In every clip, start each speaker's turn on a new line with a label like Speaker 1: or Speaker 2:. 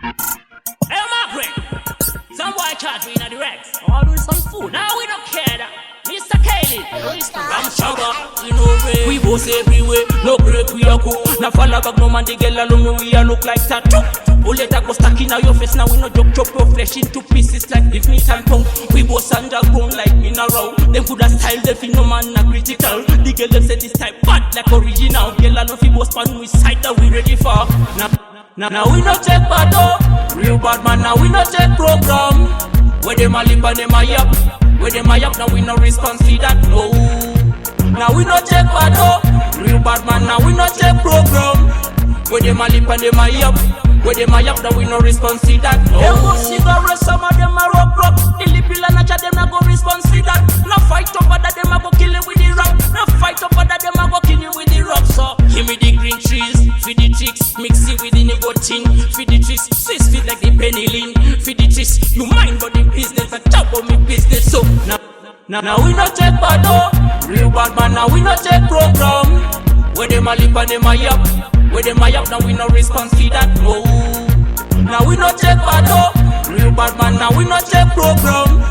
Speaker 1: Hey, Margaret, some boy chat me in the Rex. I want to do some food. Now we don't care that. Mr. Kaylin, I'm Shabba, we know way. We both everywhere, no break, we are cool. Now follow back, no man, they get along, we are look like tattoo. Bullet go stuck in your face, now we no joke, chop your flesh into pieces like if meat and tongue. We both underground like mineral. Them could have style, the fin, no man, not critical. The girl them say this type bad like original. Girl, I know fi both span with side that we ready for. Now we no check bad oh, real bad man, now we no check program. Where them a lip and them a yap. Where them a yap, now we no response to that, no. Now we no check bad oh, real bad man, now we no check program. Where them a lip and them a yap. Where them a yap, now we no response to that, no. Them go cigarette, some of them a rock. The lipil and a chat, them a go response to that. No fight over that, them a go kill it with the rock. No fight over that, them a go kill it with the rock. So give me the green trees, feed the chicks, mix it with the nicotine. Feed the tricks, Swiss feed like the penicillin. Feed the tricks, you mind but the business, I chop on me business. So now we no check bad oh, real bad man, now we no check program. Where them a lip and them a yap. Where them a yap, now we no response to that, no. Now we no check bad oh, real bad man, now we no check program.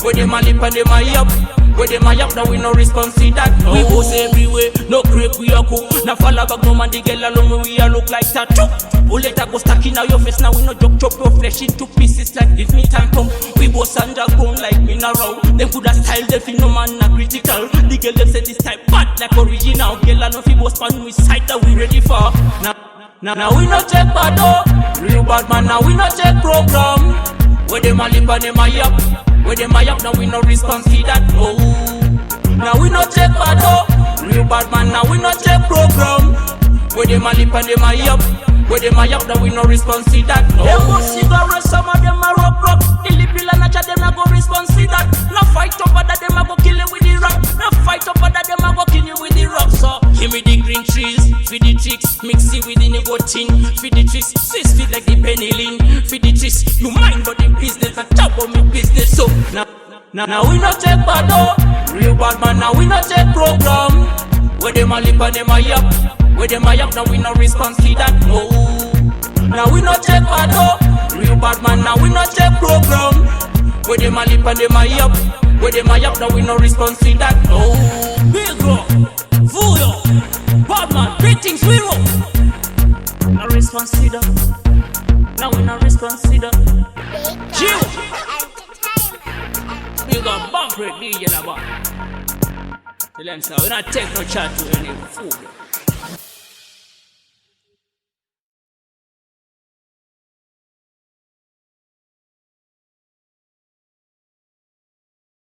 Speaker 1: Where them a lip and them a yap. Where them a yap, now we no response to that, no. We both everywhere, no creep, we are cool. Now follow back, no man, they get along, we are look like tattoo. Bullet go stuck in your face, now we no joke, chop your flesh into pieces like if meat and tongue. We both underground like mineral. Them could have style, the fin, no man, not critical. The girl them say this type bad like original. Girl, I know fi both span with side that we ready for. Now we no check bad oh, real bad man, now we no check program. Where them a lip and them a yap. Where them a yap, now we no response to that, no. Now we no check bad oh, real bad man, now we no check program. Where them a lip and them a yap. Where them a yap, now we no response to that, no. Them go cigarette, some of them a rock. The lipil and a chat, them a go response to that. No fight over that, them a go kill it with the rock. No fight over that, them a go kill it with the rock. So give me the green trees, feed the chicks, mix it with the nicotine. Feed the tricks, Swiss feed like the penicillin. Feed the tricks, you mind but the business, I chop on me business. So now we no check bad oh, real bad man, now we no check program. Where them a lip and them a yap. Where them a yap, now we no response to that, no. Now we no check bad oh, real bad man, now we no check program. Where them a lip and them a yap. Where them a yap, now we no response to that, no. Big rock, Vuyo, bad man, big things we rock. No response to that. Now we no response to that. Jill, you got bump rate DJ la bar. Tell them so we not take no chat to any fool.